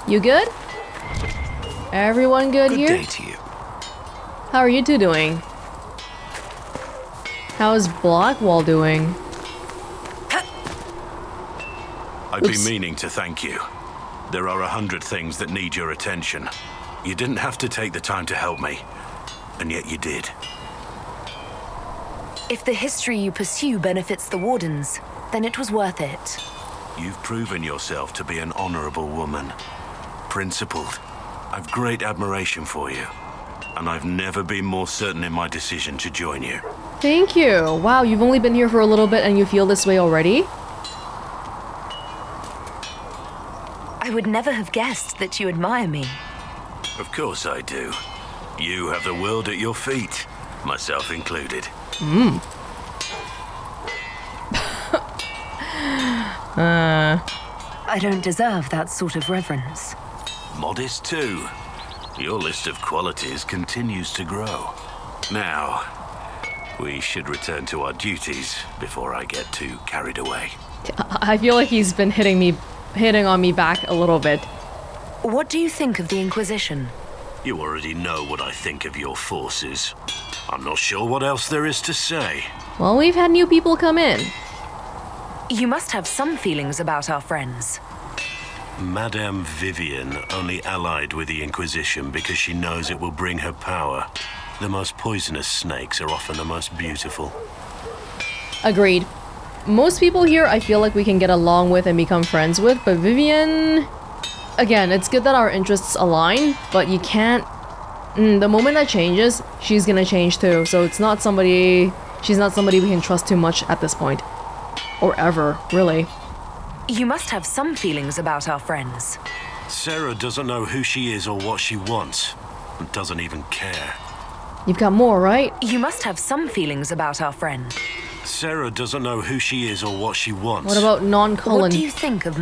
You good? Everyone good here? Good day to you. How are you two doing? How's Blackwall doing? I've been meaning to thank you. There are 100 things that need your attention. You didn't have to take the time to help me, and yet you did. If the history you pursue benefits the Wardens, then it was worth it. You've proven yourself to be an honorable woman. Principled. I've great admiration for you, and I've never been more certain in my decision to join you. Thank you. Wow, you've only been here for a little bit and you feel this way already? I would never have guessed that you admire me. Of course I do. You have the world at your feet, myself included. I don't deserve that sort of reverence. Modest too. Your list of qualities continues to grow. Now, we should return to our duties before I get too carried away. I feel like he's been hitting on me back a little bit. What do you think of the Inquisition? You already know what I think of your forces. I'm not sure what else there is to say. Well, we've had new people come in. You must have some feelings about our friends. Madame Vivian only allied with the Inquisition because she knows it will bring her power. The most poisonous snakes are often the most beautiful. Agreed. Most people here I feel like we can get along with and become friends with, but Vivian... Again, it's good that our interests align, but you can't... the moment that changes, she's gonna change too, so it's not somebody... She's not somebody we can trust too much at this point. Or ever, really. You must have some feelings about our friends. Sarah doesn't know who she is or what she wants, and doesn't even care. You've got more, right? You must have some feelings about our friend. Sarah doesn't know who she is or what she wants. What about non-Cullen? What do you think of...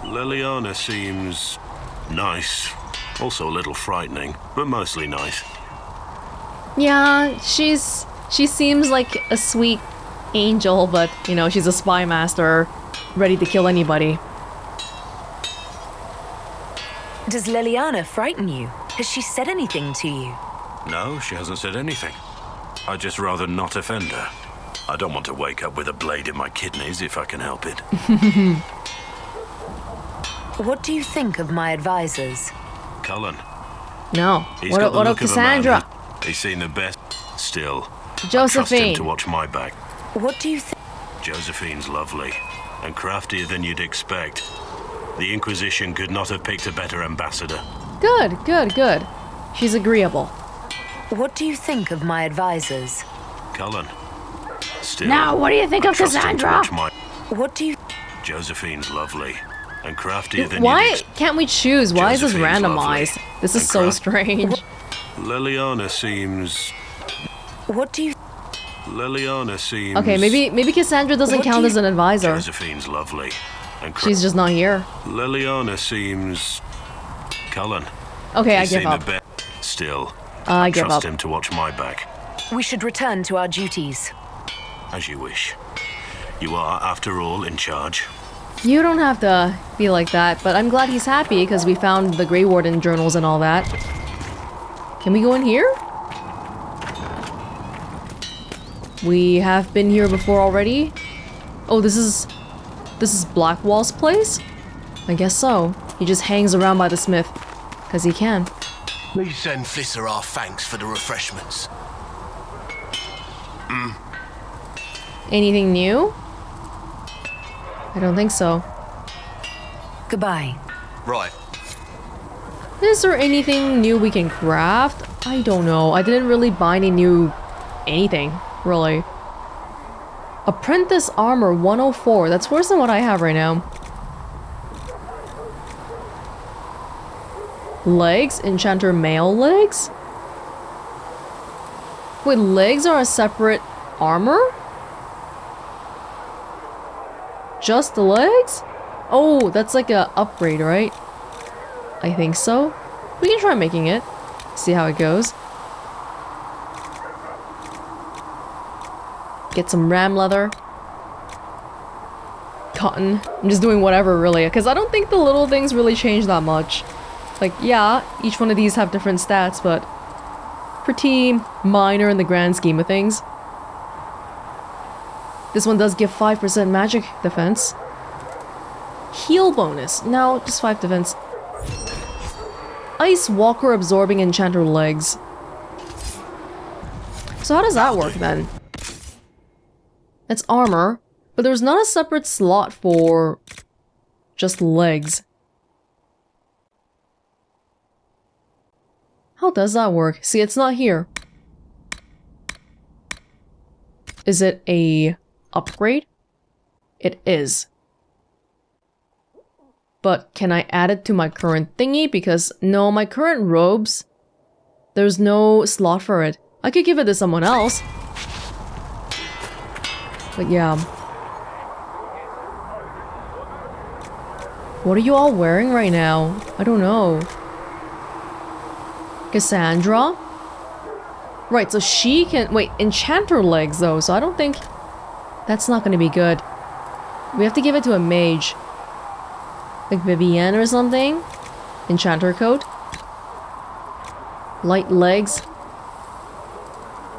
Liliana seems nice. Also a little frightening, but mostly nice. Yeah, she seems like a sweet angel, but, you know, she's a spy master, ready to kill anybody. Does Liliana frighten you? Has she said anything to you? No, she hasn't said anything. I'd just rather not offend her. I don't want to wake up with a blade in my kidneys if I can help it. What do you think of my advisors? Cullen. No. He's What got the of look of a man Cassandra? He's seen the best. Still, I trust Josephine. him to watch my back. What do you think? Josephine's lovely, and craftier than you'd expect. The Inquisition could not have picked a better ambassador. Good, good, good. She's agreeable. What do you think of my advisors? Cullen. Still, Now, what do you think I of trust him to Cassandra? watch my... What do you... Josephine's lovely, and craftier than Why you'd expect. can't we choose? Why is this Josephine's randomized? lovely. This is And so craft- strange. Liliana seems... What do you... Liliana seems... Okay, maybe Cassandra doesn't What do count you- as an advisor. Josephine's lovely, and She's just not here. Liliana seems... Cullen. Okay, I He's give seen up. the best. Still, I give trust up. him to watch my back. We should return to our duties. As you wish. You are, after all, in charge. You don't have to be like that, but I'm glad he's happy because we found the Grey Warden journals and all that. Can we go in here? We have been here before already. Oh, this is Blackwall's place? I guess so. He just hangs around by the smith. Because he can. Please send Flisser our thanks for the refreshments. Anything new? I don't think so. Goodbye. Right. Is there anything new we can craft? I don't know. I didn't really buy any new anything, really. Apprentice Armor 104. That's worse than what I have right now. Legs? Enchanter male legs? Wait, legs are a separate armor? Just the legs? Oh, that's like a upgrade, right? I think so. We can try making it. See how it goes. Get some ram leather. cotton. I'm just doing whatever, really, because I don't think the little things really change that much. Like, yeah, each one of these have different stats, but pretty minor in the grand scheme of things. This one does give 5% magic defense. Heal bonus. No, just 5 defense. Ice Walker absorbing enchanter legs. So how does that work then? It's armor, but there's not a separate slot for just legs. How does that work? See, it's not here. Is it a upgrade? It is. But can I add it to my current thingy? Because no, my current robes, there's no slot for it. I could give it to someone else. But yeah. What are you all wearing right now? I don't know. Cassandra? Right, so she can... Wait, enchanter legs though, so I don't think... That's not gonna be good. We have to give it to a mage. Like Vivienne or something? Enchanter coat? Light legs?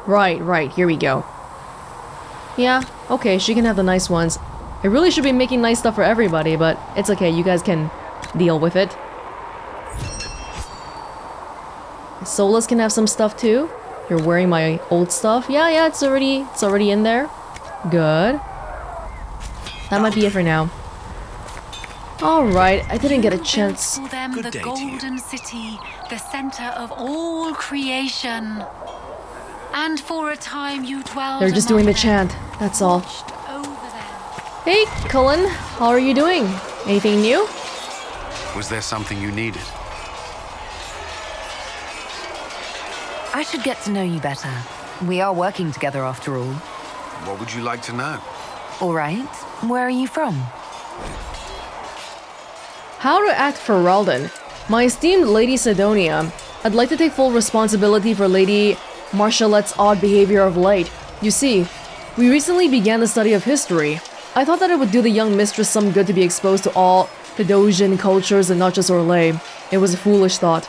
Right, here we go. Yeah, okay, she can have the nice ones. I really should be making nice stuff for everybody, but it's okay, you guys can deal with it. Solus can have some stuff too. You're wearing my old stuff. Yeah, it's already in there. Good. That might be it for now. Alright, I didn't get a chance. For them the golden city, the center of all creation. And for a time you dwelled. They're just doing the chant, that's all. Hey, Cullen, how are you doing? Anything new? Was there something you needed? I should get to know you better. We are working together after all. What would you like to know? All right. Where are you from? How to act for Ralden. My esteemed Lady Sidonia, I'd like to take full responsibility for Lady Marchalette's odd behavior of late. You see, we recently began the study of history. I thought that it would do the young mistress some good to be exposed to all Thedosian cultures and not just Orlais. It was a foolish thought.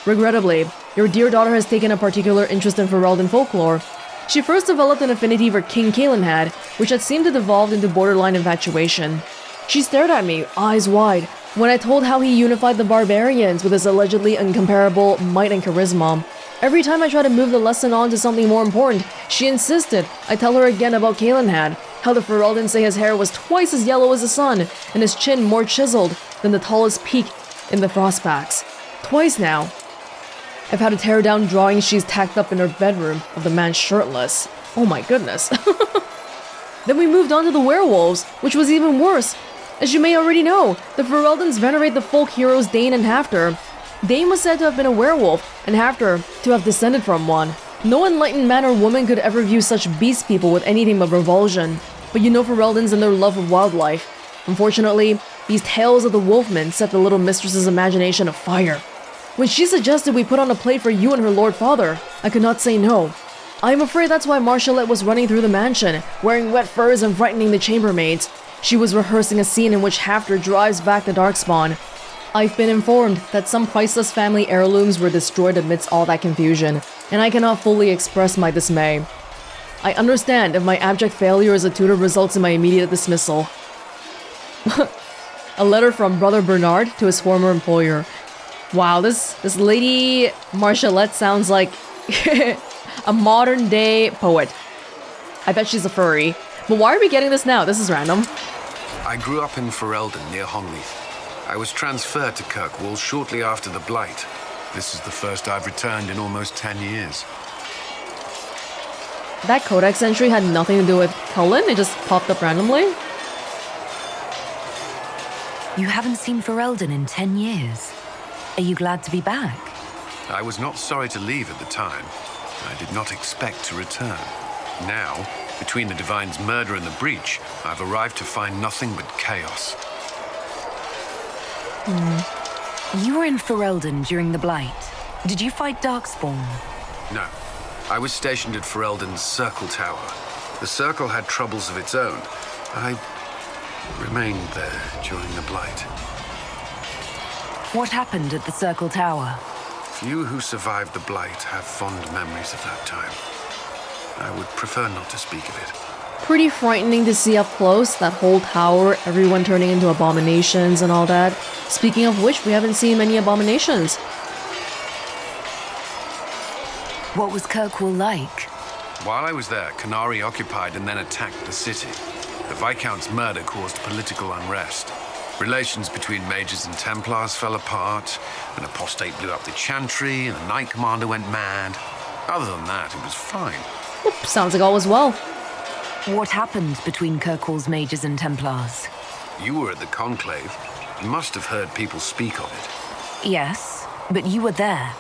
Regrettably, your dear daughter has taken a particular interest in Ferelden folklore. She first developed an affinity for King Caelan, which had seemed to devolve into borderline infatuation. She stared at me, eyes wide, when I told how he unified the barbarians with his allegedly incomparable might and charisma. Every time I tried to move the lesson on to something more important, she insisted I tell her again about Caelan, how the Ferelden say his hair was twice as yellow as the sun, and his chin more chiseled than the tallest peak in the Frostbacks. Twice now. I've had to tear down drawings she's tacked up in her bedroom of the man shirtless. Oh my goodness. Then we moved on to the werewolves, which was even worse. As you may already know, the Fereldans venerate the folk heroes Dane and Hafter. Dane was said to have been a werewolf, and Hafter to have descended from one. No enlightened man or woman could ever view such beast people with anything but revulsion. But you know Fereldans and their love of wildlife. Unfortunately, these tales of the wolfmen set the little mistress's imagination afire. When she suggested we put on a plate for you and her lord father, I could not say no. I am afraid that's why Marchalette was running through the mansion, wearing wet furs and frightening the chambermaids. She was rehearsing a scene in which Hafter drives back the Darkspawn. I've been informed that some priceless family heirlooms were destroyed amidst all that confusion, and I cannot fully express my dismay. I understand if my abject failure as a tutor results in my immediate dismissal. A letter from Brother Bernard to his former employer. Wow, this Lady Marchalette sounds like a modern day poet. I bet she's a furry. But why are we getting this now? This is random. I grew up in Ferelden near Honleith. I was transferred to Kirkwall shortly after the Blight. This is the first I've returned in almost 10 years. That codex entry had nothing to do with Cullen? It just popped up randomly? You haven't seen Ferelden in 10 years. Are you glad to be back? I was not sorry to leave at the time. I did not expect to return. Now, between the Divine's murder and the breach, I've arrived to find nothing but chaos. You were in Ferelden during the Blight. Did you fight Darkspawn? No. I was stationed at Ferelden's Circle Tower. The Circle had troubles of its own. I remained there during the Blight. What happened at the Circle Tower? Few who survived the Blight have fond memories of that time. I would prefer not to speak of it. Pretty frightening to see up close, that whole tower, everyone turning into abominations and all that. Speaking of which, we haven't seen many abominations. What was Kirkwall like? While I was there, Canary occupied and then attacked the city. The Viscount's murder caused political unrest. Relations between mages and Templars fell apart, an apostate blew up the Chantry, and the Knight Commander went mad. Other than that, it was fine. Oop, sounds like all was well. What happened between Kirkwall's mages and Templars? You were at the Conclave. You must have heard people speak of it. Yes, but you were there.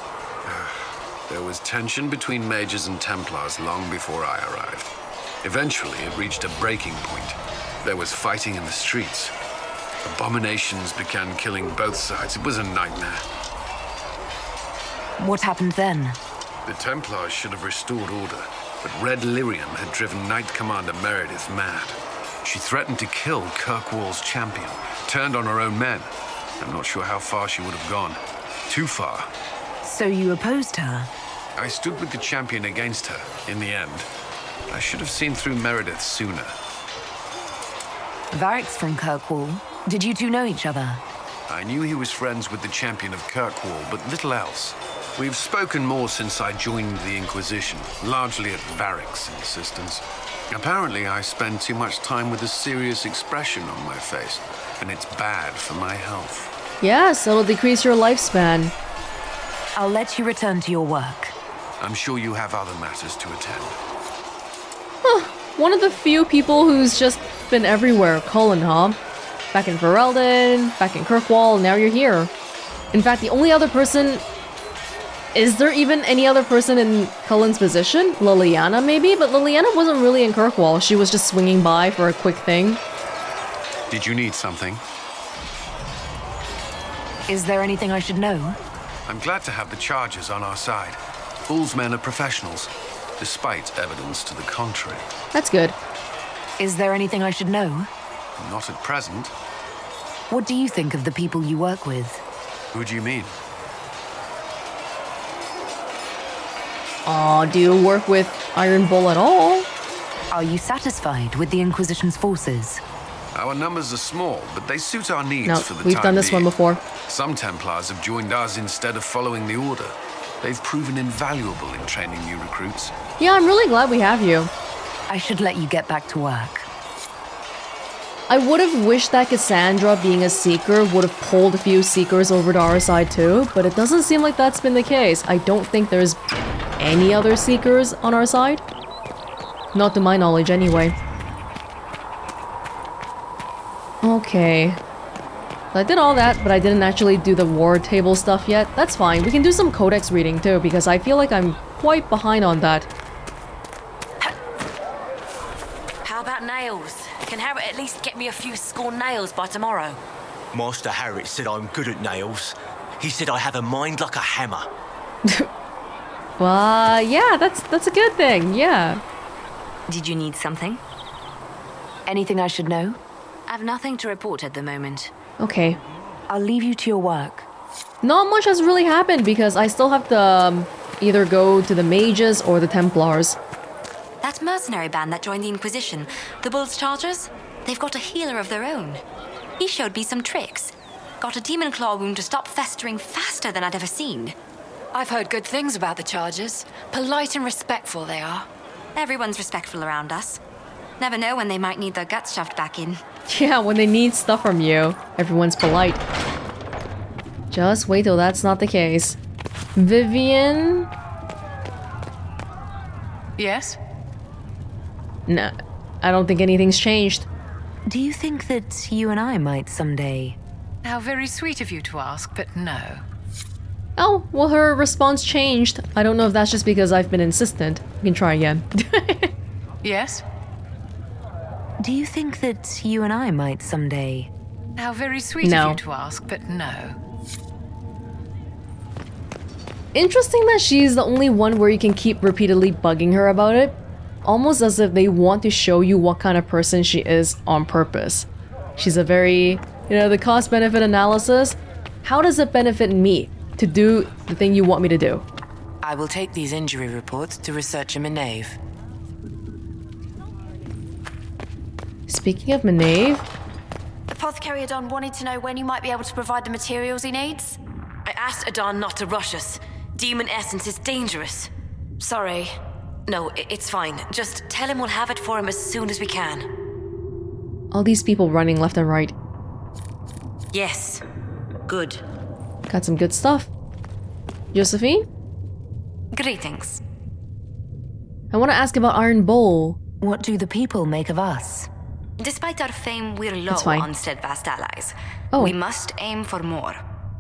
There was tension between mages and Templars long before I arrived. Eventually, it reached a breaking point. There was fighting in the streets. Abominations began killing both sides. It was a nightmare. What happened then? The Templars should have restored order, but Red Lyrium had driven Knight Commander Meredith mad. She threatened to kill Kirkwall's champion, turned on her own men. I'm not sure how far she would have gone. Too far. So you opposed her? I stood with the champion against her, in the end. I should have seen through Meredith sooner. Varric's from Kirkwall. Did you two know each other? I knew he was friends with the champion of Kirkwall, but little else. We've spoken more since I joined the Inquisition, largely at Varric's insistence. Apparently, I spend too much time with a serious expression on my face, and it's bad for my health. Yes, it'll decrease your lifespan. I'll let you return to your work. I'm sure you have other matters to attend. One of the few people who's just been everywhere, Cullen, huh? Back in Ferelden, back in Kirkwall, now you're here. In fact, the only other person... Is there even any other person in Cullen's position? Liliana, maybe? But Liliana wasn't really in Kirkwall. She was just swinging by for a quick thing. Did you need something? Is there anything I should know? I'm glad to have the charges on our side. Bull's men are professionals, despite evidence to the contrary. That's good. Is there anything I should know? Not at present. What do you think of the people you work with? Who do you mean? Aw, do you work with Iron Bull at all? Are you satisfied with the Inquisition's forces? Our numbers are small, but they suit our needs No, for the time we've done this one being. before. Some Templars have joined us instead of following the Order. They've proven invaluable in training new recruits. Yeah, I'm really glad we have you. I should let you get back to work. I would have wished that Cassandra, being a Seeker, would have pulled a few Seekers over to our side too, but it doesn't seem like that's been the case. I don't think there's any other Seekers on our side. Not to my knowledge, anyway. Okay. I did all that, but I didn't actually do the war table stuff yet. That's fine. We can do some codex reading too, because I feel like I'm quite behind on that. How about nails? Can Harriet at least get me a few score nails by tomorrow? Master Harriet said I'm good at nails. He said I have a mind like a hammer. Yeah, that's a good thing, yeah. Did you need something? Anything I should know? I've nothing to report at the moment. Okay. I'll leave you to your work. Not much has really happened because I still have to either go to the mages or the Templars. That mercenary band that joined the Inquisition, the Bull's Chargers, they've got a healer of their own. He showed me some tricks. Got a demon claw wound to stop festering faster than I'd ever seen. I've heard good things about the Chargers. Polite and respectful they are. Everyone's respectful around us. Never know when they might need their guts shoved back in. Yeah, when they need stuff from you, everyone's polite. Just wait till that's not the case. Vivian? Yes? Nah, I don't think anything's changed. Do you think that you and I might someday... How very sweet of you to ask, but no. Oh, well her response changed. I don't know if that's just because I've been insistent. We can try again. Yes? Do you think that you and I might someday... How very sweet No. of you to ask, but no. Interesting that she's the only one where you can keep repeatedly bugging her about it. Almost as if they want to show you what kind of person she is on purpose. She's a very, the cost-benefit analysis. How does it benefit me to do the thing you want me to do? I will take these injury reports to researcher Menave. Speaking of Menave... Apothecary Adon wanted to know when you might be able to provide the materials he needs. I asked Adon not to rush us. Demon essence is dangerous. Sorry. No, it's fine. Just tell him we'll have it for him as soon as we can. All these people running left and right. Yes. Good. Got some good stuff. Josephine? Greetings. I want to ask about Iron Bowl. What do the people make of us? Despite our fame, we're low It's fine. on steadfast allies. Oh. We must aim for more.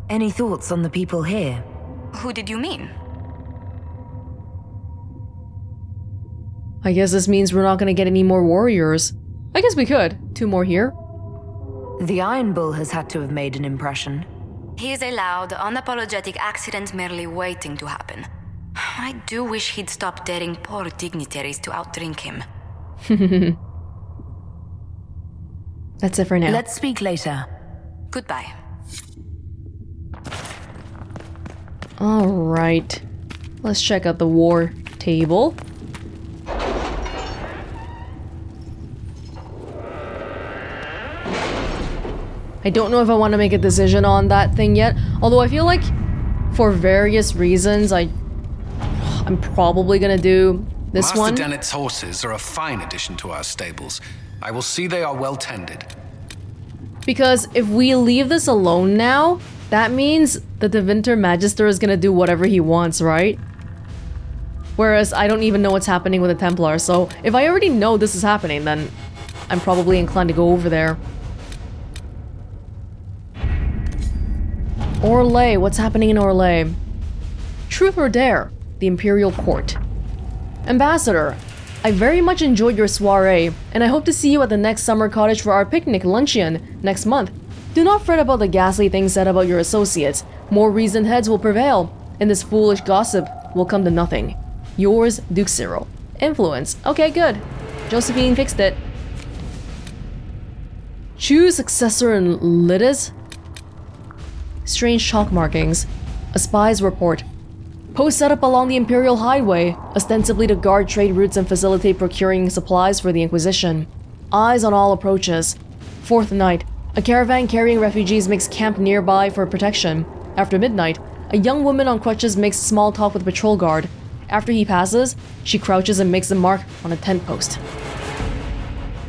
Any thoughts on the people here? Who did you mean? I guess this means we're not going to get any more warriors. I guess we could. 2 more here. The Iron Bull has had to have made an impression. He is a loud, unapologetic accident merely waiting to happen. I do wish he'd stop daring poor dignitaries to outdrink him. That's it for now. Let's speak later. Goodbye. Alright. Let's check out the war table. I don't know if I want to make a decision on that thing yet. Although I feel like, for various reasons, I'm probably gonna do this Master one. Dennett's horses are a fine addition to our stables. I will see they are well tended. Because if we leave this alone now, that means that the Winter Magister is gonna do whatever he wants, right? Whereas I don't even know what's happening with the Templar, so if I already know this is happening, then I'm probably inclined to go over there. Orlais, what's happening in Orlais? Truth or Dare, the Imperial Court. Ambassador, I very much enjoyed your soiree, and I hope to see you at the next summer cottage for our picnic luncheon next month. Do not fret about the ghastly things said about your associates. More reasoned heads will prevail, and this foolish gossip will come to nothing. Yours, Duke Cyril. Influence. Okay, good. Josephine fixed it. Choose successor in Thedas. Strange chalk markings. A spy's report. Post set up along the Imperial Highway, ostensibly to guard trade routes and facilitate procuring supplies for the Inquisition. Eyes on all approaches. 4th night. A caravan carrying refugees makes camp nearby for protection. After midnight, a young woman on crutches makes small talk with a patrol guard. After he passes, she crouches and makes a mark on a tent post.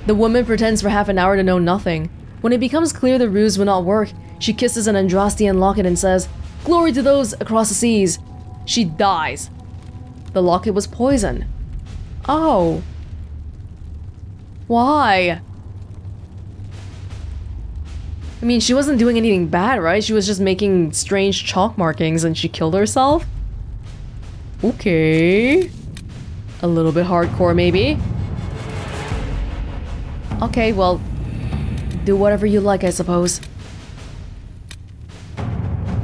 The woman pretends for half an hour to know nothing. When it becomes clear the ruse will not work, she kisses an Andrastian locket and says, "Glory to those across the seas." She dies. The locket was poison. Oh. Why? I mean, she wasn't doing anything bad, right? She was just making strange chalk markings and she killed herself? Okay. A little bit hardcore, maybe. Okay, well, do whatever you like, I suppose.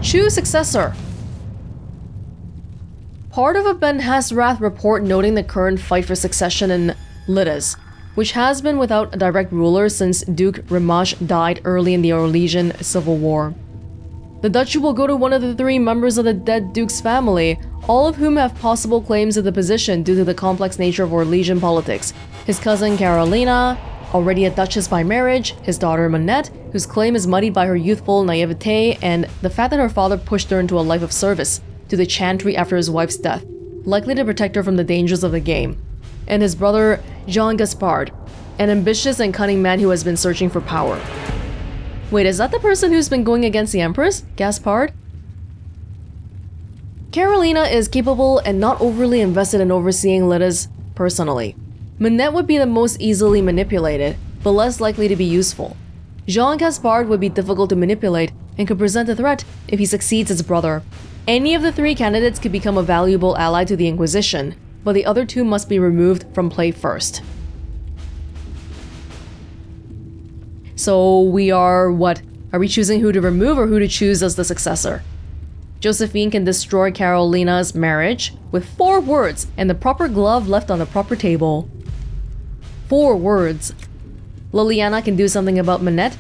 Choose successor. Part of a Ben Hasrath report noting the current fight for succession in Thedas, which has been without a direct ruler since Duke Rimash died early in the Orlesian Civil War. The duchy will go to one of the 3 members of the dead Duke's family, all of whom have possible claims to the position due to the complex nature of Orlesian politics. His cousin Carolina, already a duchess by marriage, his daughter Manette, whose claim is muddied by her youthful naivete and the fact that her father pushed her into a life of service to the Chantry after his wife's death, likely to protect her from the dangers of the game, and his brother Jean Gaspard, an ambitious and cunning man who has been searching for power. Wait, is that the person who's been going against the Empress? Gaspard? Carolina is capable and not overly invested in overseeing Thedas personally. Manette would be the most easily manipulated, but less likely to be useful. Jean Gaspard would be difficult to manipulate and could present a threat if he succeeds as brother. Any of the 3 candidates could become a valuable ally to the Inquisition, but the other 2 must be removed from play first. So we are what? Are we choosing who to remove or who to choose as the successor? Josephine can destroy Carolina's marriage with 4 words and the proper glove left on the proper table. 4 words. Liliana can do something about Manette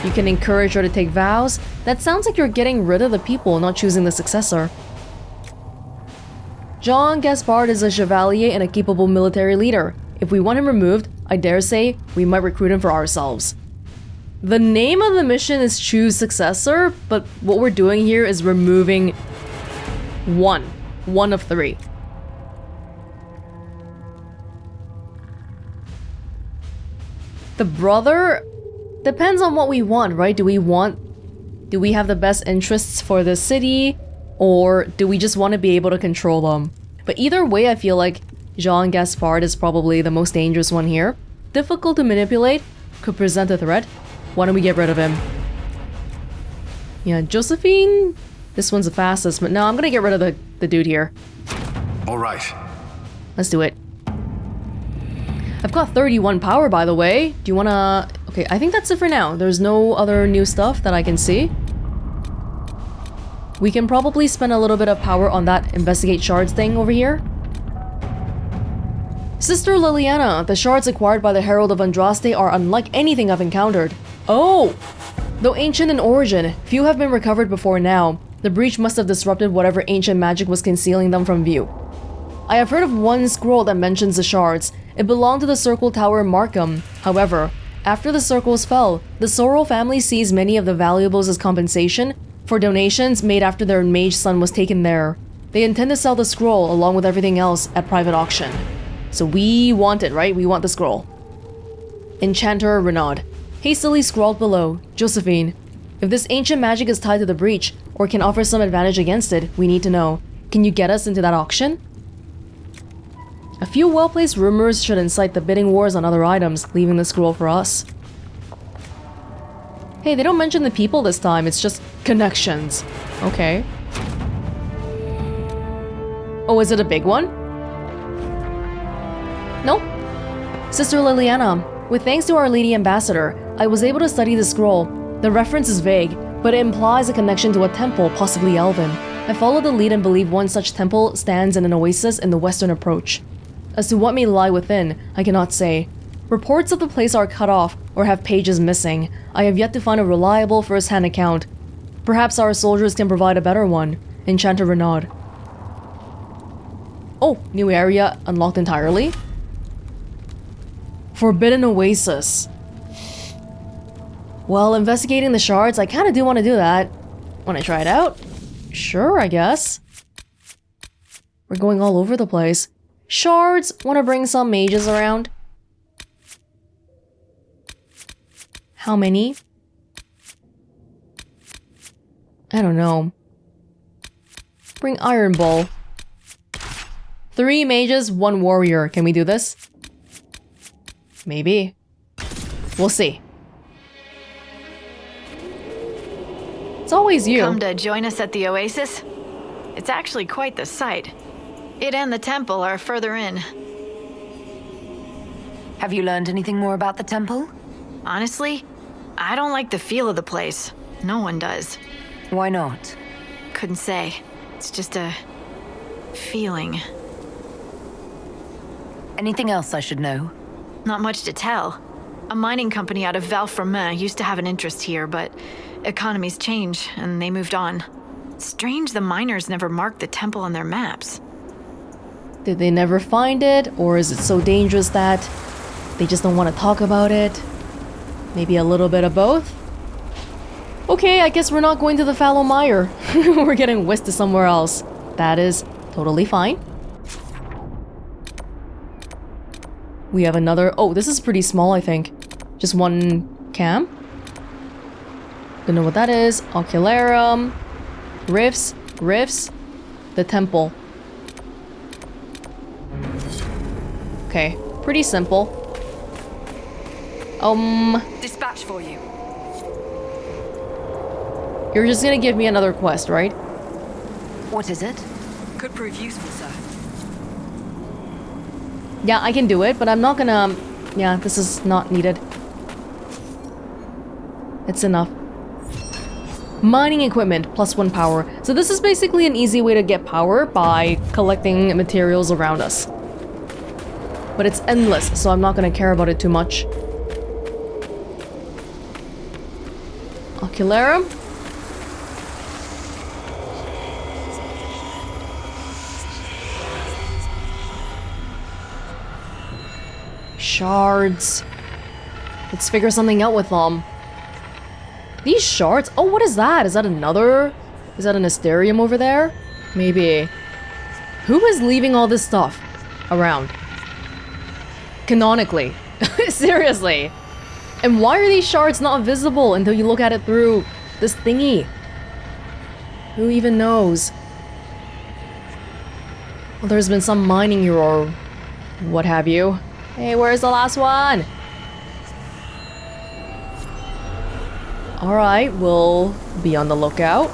You can encourage her to take vows. That sounds like you're getting rid of the people, not choosing the successor. Jean Gaspard is a chevalier and a capable military leader. If we want him removed, I dare say we might recruit him for ourselves. The name of the mission is choose successor, but what we're doing here is removing one of 3. The brother depends on what we want, right? Do we have the best interests for the city, or do we just want to be able to control them? But either way, I feel like Jean Gaspard is probably the most dangerous one here. Difficult to manipulate, could present a threat. Why don't we get rid of him? Yeah, Josephine, this one's the fastest, but no, I'm gonna get rid of the dude here. All right. Let's do it. I've got 31 power, by the way. Do you wanna... Okay, I think that's it for now. There's no other new stuff that I can see. We can probably spend a little bit of power on that investigate shards thing over here. Sister Liliana, the shards acquired by the Herald of Andraste are unlike anything I've encountered. Oh! Though ancient in origin, few have been recovered before now. The breach must have disrupted whatever ancient magic was concealing them from view. I have heard of one scroll that mentions the shards. It belonged to the Circle Tower in Markham. However, after the circles fell, the Sorrel family seized many of the valuables as compensation for donations made after their mage son was taken there. They intend to sell the scroll along with everything else at private auction. So we want it, right? We want the scroll. Enchanter Renaud. Hastily scrawled below, Josephine. If this ancient magic is tied to the breach, or can offer some advantage against it, we need to know. Can you get us into that auction? A few well-placed rumors should incite the bidding wars on other items, leaving the scroll for us. Hey, they don't mention the people this time, it's just connections. Okay. Oh, is it a big one? No? Sister Liliana, with thanks to Our Lady Ambassador, I was able to study the scroll. The reference is vague, but it implies a connection to a temple, possibly elven. I follow the lead and believe one such temple stands in an oasis in the western approach. As to what may lie within, I cannot say. Reports of the place are cut off or have pages missing. I have yet to find a reliable first-hand account. Perhaps our soldiers can provide a better one. Enchanter Renaud. Oh, new area unlocked entirely. Forbidden Oasis. Well, investigating the shards, I kinda do want to do that. Wanna try it out? Sure, I guess. We're going all over the place. Shards, wanna bring some mages around? How many? I don't know. Bring Iron Bull. 3 mages, 1 warrior. Can we do this? Maybe. We'll see. It's always you. Come to join us at the Oasis? It's actually quite the sight. It and the temple are further in. Have you learned anything more about the temple? Honestly, I don't like the feel of the place. No one does. Why not? Couldn't say. It's just a feeling. Anything else I should know? Not much to tell. A mining company out of Valfremin used to have an interest here, but economies change and they moved on. Strange the miners never marked the temple on their maps. Did they never find it, or is it so dangerous that they just don't want to talk about it? Maybe a little bit of both? Okay, I guess we're not going to the fallow mire. We're getting whisked to somewhere else. That is totally fine. We have another... Oh, this is pretty small, I think. Just 1 cam. Don't know what that is. Ocularum. Rifts. The temple. Okay, pretty simple. Dispatch for you. You're just gonna give me another quest, right? What is it? Could prove useful, sir. Yeah, I can do it, but I'm not gonna... Yeah, this is not needed. It's enough. Mining equipment, +1 power. So this is basically an easy way to get power by collecting materials around us. But it's endless, so I'm not gonna care about it too much. Ocularum. Shards. Let's figure something out with them. These shards? Oh, what is that? Is that another? Is that an Asterium over there? Maybe. Who is leaving all this stuff around? Canonically. Seriously. And why are these shards not visible until you look at it through this thingy? Who even knows? Well, there's been some mining here or what have you. Hey, where's the last one? Alright, we'll be on the lookout.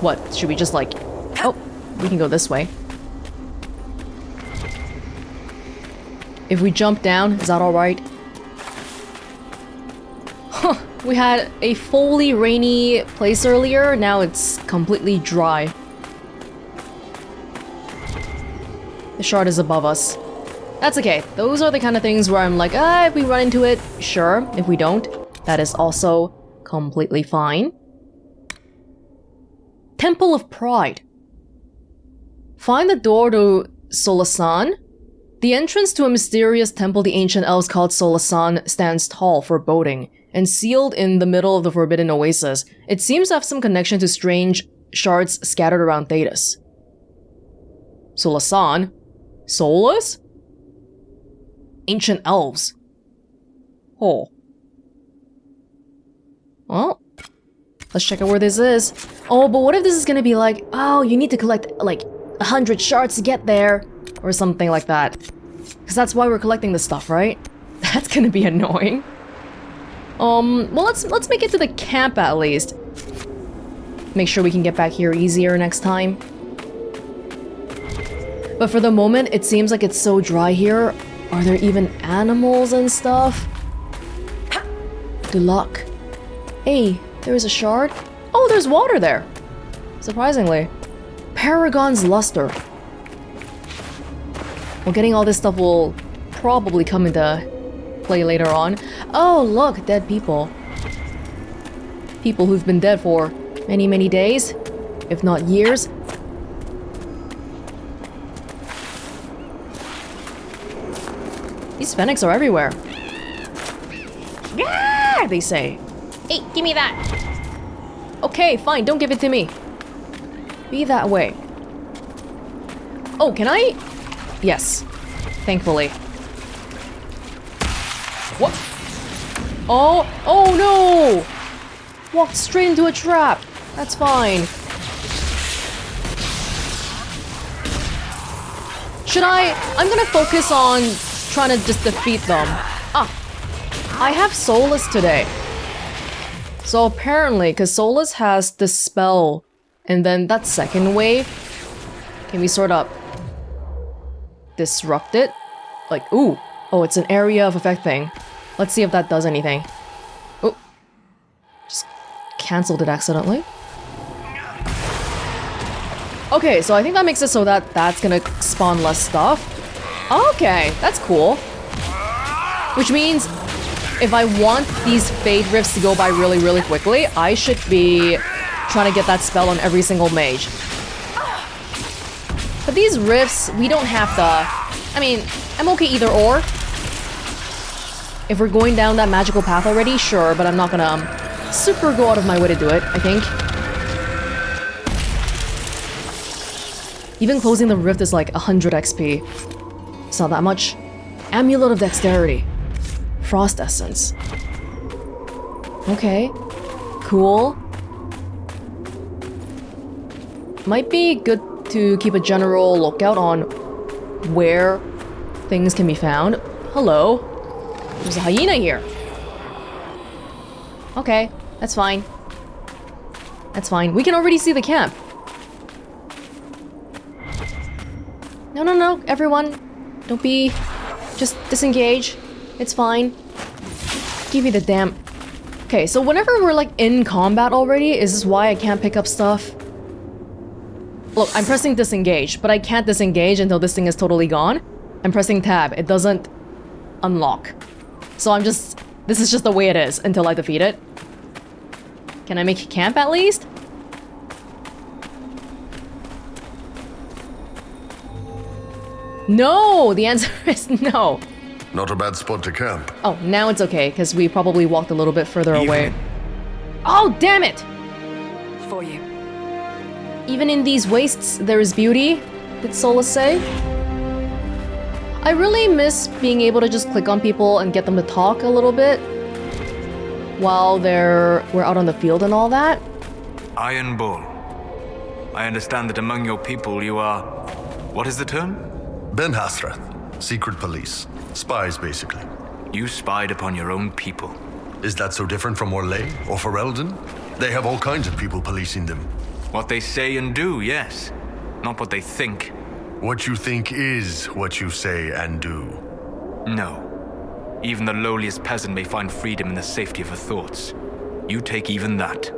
What? Should we just like... Oh, we can go this way. If we jump down, is that alright? Huh, we had a fully rainy place earlier, now it's completely dry. The shard is above us. That's okay. Those are the kind of things where I'm like, if we run into it, sure. If we don't, that is also completely fine. Temple of Pride. Find the door to Solasan. The entrance to a mysterious temple the ancient elves called Solasan stands tall, foreboding, and sealed in the middle of the Forbidden Oasis. It seems to have some connection to strange shards scattered around Thedas. Solasan? Soulless? Ancient elves. Oh. Well, let's check out where this is. Oh, but what if this is gonna be like, oh, you need to collect like 100 shards to get there, or something like that. Because that's why we're collecting this stuff, right? That's gonna be annoying. Well, let's make it to the camp at least. Make sure we can get back here easier next time. But for the moment, it seems like it's so dry here. Are there even animals and stuff? Good luck. Hey, there's a shard. Oh, there's water there. Surprisingly. Paragon's Luster. Well, getting all this stuff will probably come into play later on. Oh, look, dead people. People who've been dead for many, many days, if not years. These Fennecs are everywhere. Yeah, they say. Hey, give me that. Okay, fine, don't give it to me. Be that way. Oh, can I? Yes, thankfully. What? Oh no! Walked straight into a trap. That's fine. Should I'm gonna focus on trying to just defeat them. Ah, I have Solus today. So apparently, because Solus has the spell, and then that second wave, can we sort of disrupt it? Like, ooh. Oh, it's an area of effect thing. Let's see if that does anything. Oh. Just cancelled it accidentally. Okay, so I think that makes it so that that's gonna spawn less stuff. Okay, that's cool. Which means if I want these Fade Rifts to go by really, really quickly, I should be trying to get that spell on every single mage. But these Rifts, we don't have to... I mean, I'm okay either or. If we're going down that magical path already, sure, but I'm not gonna super go out of my way to do it, I think. Even closing the rift is like 100 XP. It's not that much. Amulet of Dexterity. Frost Essence. Okay. Cool. Might be good to keep a general lookout on where things can be found. Hello. There's a hyena here. Okay, that's fine. That's fine. We can already see the camp. No, everyone. Don't be... Just disengage. It's fine. Give me the damn... Okay, so whenever we're like in combat already, is this why I can't pick up stuff? Look, I'm pressing disengage, but I can't disengage until this thing is totally gone. I'm pressing tab. It doesn't unlock. So I'm just... This is just the way it is until I defeat it. Can I make camp at least? No! The answer is no. Not a bad spot to camp. Oh, now it's okay, because we probably walked a little bit further away. Oh, damn it! For you. Even in these wastes, there is beauty, did Solus say? I really miss being able to just click on people and get them to talk a little bit while we're out on the field and all that. Iron Bull. I understand that among your people you are... What is the term? Ben Hasrath. Secret police. Spies, basically. You spied upon your own people. Is that so different from Orlais or Ferelden? They have all kinds of people policing them. What they say and do, yes. Not what they think. What you think is what you say and do. No. Even the lowliest peasant may find freedom in the safety of her thoughts. You take even that.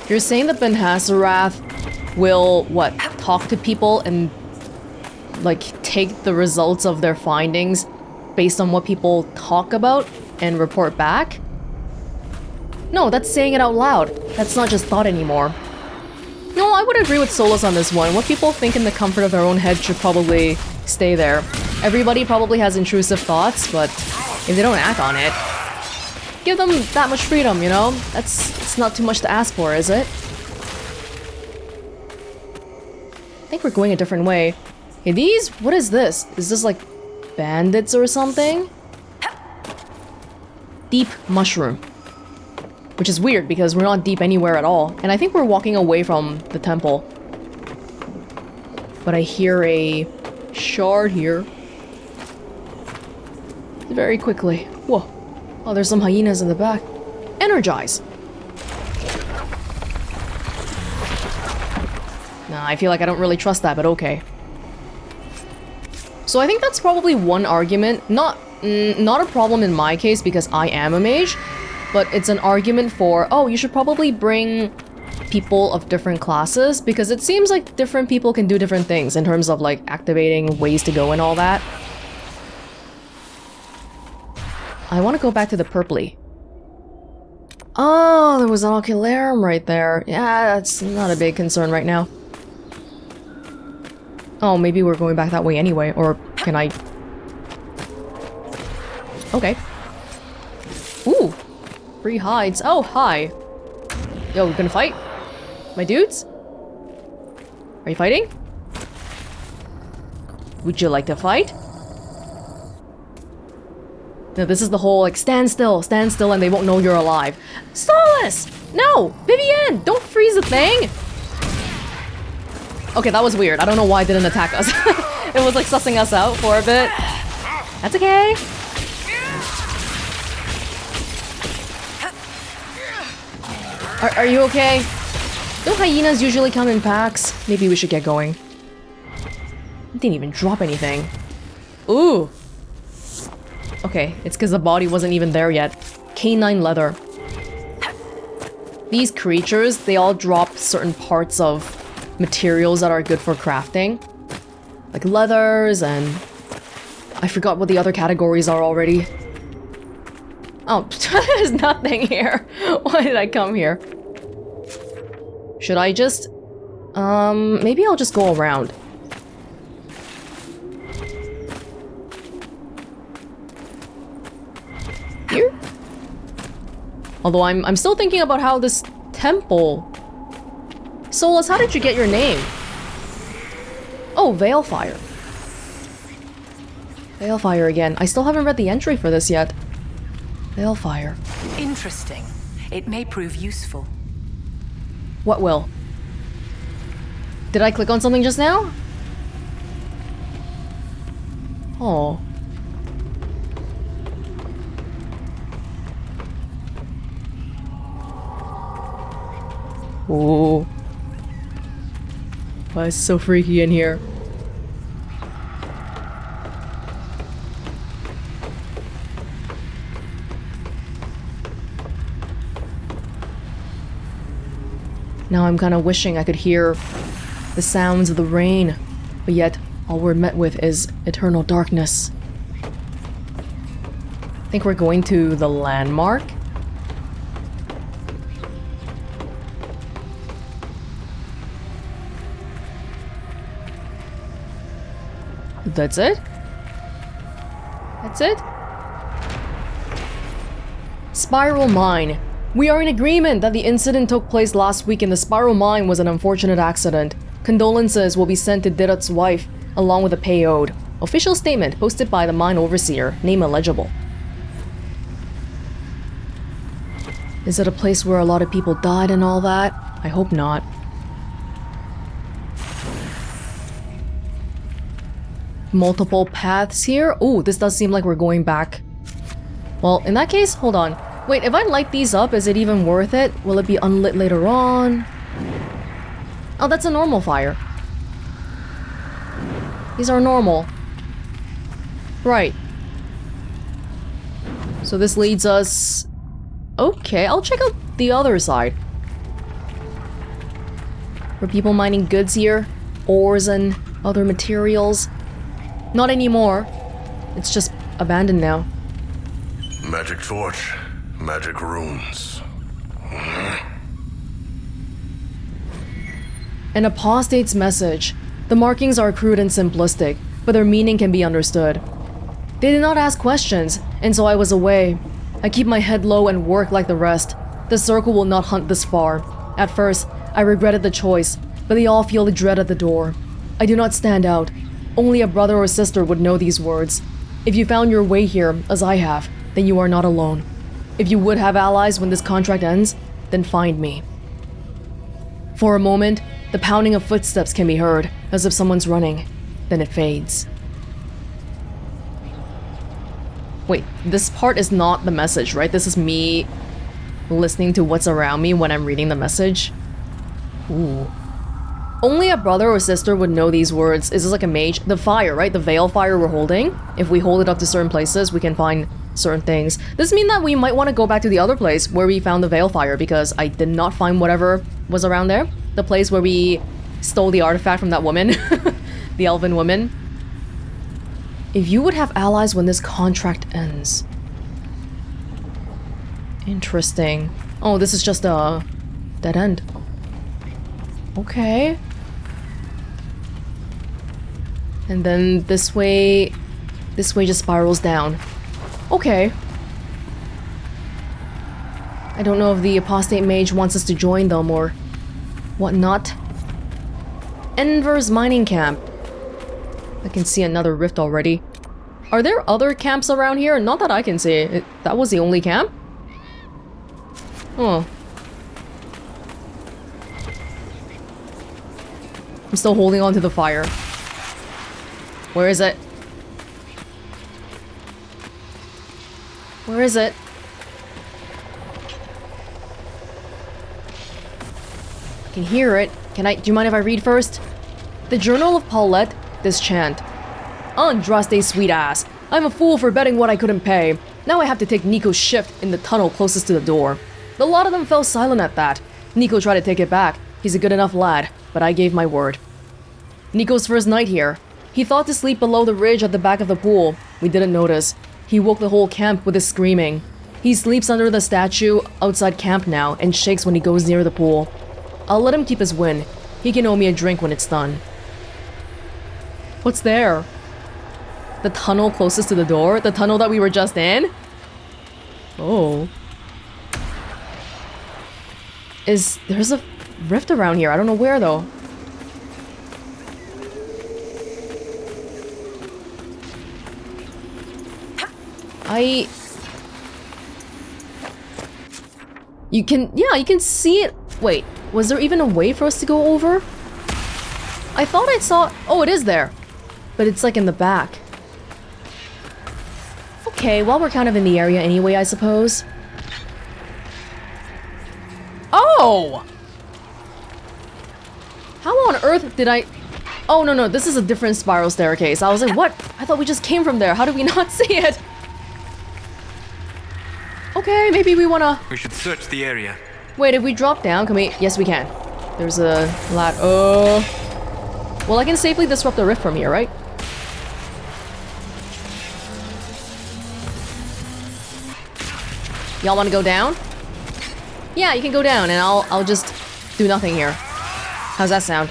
You're saying that Ben Hasrath will, what, talk to people and, like, take the results of their findings based on what people talk about and report back? No, that's saying it out loud. That's not just thought anymore. No, I would agree with Solus on this one. What people think in the comfort of their own head should probably stay there. Everybody probably has intrusive thoughts, but if they don't act on it, give them that much freedom, you know? It's not too much to ask for, is it? I think we're going a different way. Hey, these... What is this? Is this like bandits or something? Deep mushroom. Which is weird because we're not deep anywhere at all. And I think we're walking away from the temple. But I hear a shard here. Very quickly. Whoa. Oh, there's some hyenas in the back. Energize! Nah, I feel like I don't really trust that, but okay. So I think that's probably one argument. Not a problem in my case because I am a mage. But it's an argument for, oh, you should probably bring people of different classes because it seems like different people can do different things in terms of like activating ways to go and all that. I want to go back to the purpley. Oh, there was an ocularum right there. Yeah, that's not a big concern right now. Oh, maybe we're going back that way anyway, or can I... Okay. Ooh! Free hides. Oh, hi. Yo, we gonna fight? My dudes? Are you fighting? Would you like to fight? No, this is the whole, like, stand still, and they won't know you're alive. Solus! No! Vivienne! Don't freeze the thing! Okay, that was weird. I don't know why it didn't attack us. It was, like, sussing us out for a bit. That's okay. Are you okay? Don't hyenas usually come in packs? Maybe we should get going. It didn't even drop anything. Ooh! Okay, it's because the body wasn't even there yet. Canine leather. These creatures, they all drop certain parts of materials that are good for crafting. Like leathers and... I forgot what the other categories are already. Oh, there's nothing here. Why did I come here? Should I just... maybe I'll just go around. Here? Although I'm still thinking about how this temple... Solus, how did you get your name? Oh, Veilfire. Veilfire again. I still haven't read the entry for this yet. Veilfire. Interesting. It may prove useful. What will? Did I click on something just now? Oh. Oh. Why is it so freaky in here? Now I'm kind of wishing I could hear the sounds of the rain, but yet all we're met with is eternal darkness. I think we're going to the landmark. That's it? That's it? Spiral Mine. We are in agreement that the incident took place last week in the Spiral Mine was an unfortunate accident. Condolences will be sent to Thedas' wife, along with a payout. Official statement posted by the mine overseer, name illegible. Is it a place where a lot of people died and all that? I hope not. Multiple paths here? Ooh, this does seem like we're going back. Well, in that case, hold on. Wait, if I light these up, is it even worth it? Will it be unlit later on? Oh, that's a normal fire. These are normal. Right. So this leads us... Okay, I'll check out the other side. Were people mining goods here? Ores and other materials? Not anymore. It's just abandoned now. Magic torch, magic runes. An apostate's message. The markings are crude and simplistic, but their meaning can be understood. They did not ask questions, and so I was away. I keep my head low and work like the rest. The circle will not hunt this far. At first, I regretted the choice, but they all feel the dread at the door. I do not stand out. Only a brother or sister would know these words. If you found your way here, as I have, then you are not alone. If you would have allies when this contract ends, then find me. For a moment, the pounding of footsteps can be heard, as if someone's running. Then it fades. Wait, this part is not the message, right? This is me listening to what's around me when I'm reading the message. Ooh. Only a brother or sister would know these words. Is this like a mage? The fire, right? The veil fire we're holding. If we hold it up to certain places, we can find certain things. This means that we might want to go back to the other place where we found the veil fire, because I did not find whatever was around there. The place where we stole the artifact from that woman. The elven woman. If you would have allies when this contract ends. Interesting. Oh, this is just a dead end. Okay. And then this way just spirals down. Okay. I don't know if the apostate mage wants us to join them or whatnot. Enver's mining camp. I can see another rift already. Are there other camps around here? Not that I can see. That was the only camp? Oh. I'm still holding on to the fire. Where is it? Where is it? I can hear it. Do you mind if I read first? The Journal of Paulette, this chant. Andraste's sweet ass. I'm a fool for betting what I couldn't pay. Now I have to take Nico's shift in the tunnel closest to the door. A lot of them fell silent at that. Nico tried to take it back. He's a good enough lad, but I gave my word. Nico's first night here. He thought to sleep below the ridge at the back of the pool. We didn't notice. He woke the whole camp with his screaming. He sleeps under the statue outside camp now and shakes when he goes near the pool. I'll let him keep his win. He can owe me a drink when it's done. What's there? The tunnel closest to the door? The tunnel that we were just in? Oh. There's a rift around here. I don't know where though. You can see it. Wait, was there even a way for us to go over? I thought I saw... Oh, it is there. But it's like in the back. Okay, well, we're kind of in the area anyway, I suppose. Oh! How on earth did I... Oh, no, this is a different spiral staircase. I was like, what? I thought we just came from there. How did we not see it? Okay, maybe we wanna... We should search the area. Wait, if we drop down, can we... Yes, we can. There's a lat... Oh... Well, I can safely disrupt the rift from here, right? Y'all wanna go down? Yeah, you can go down, and I'll just do nothing here. How's that sound?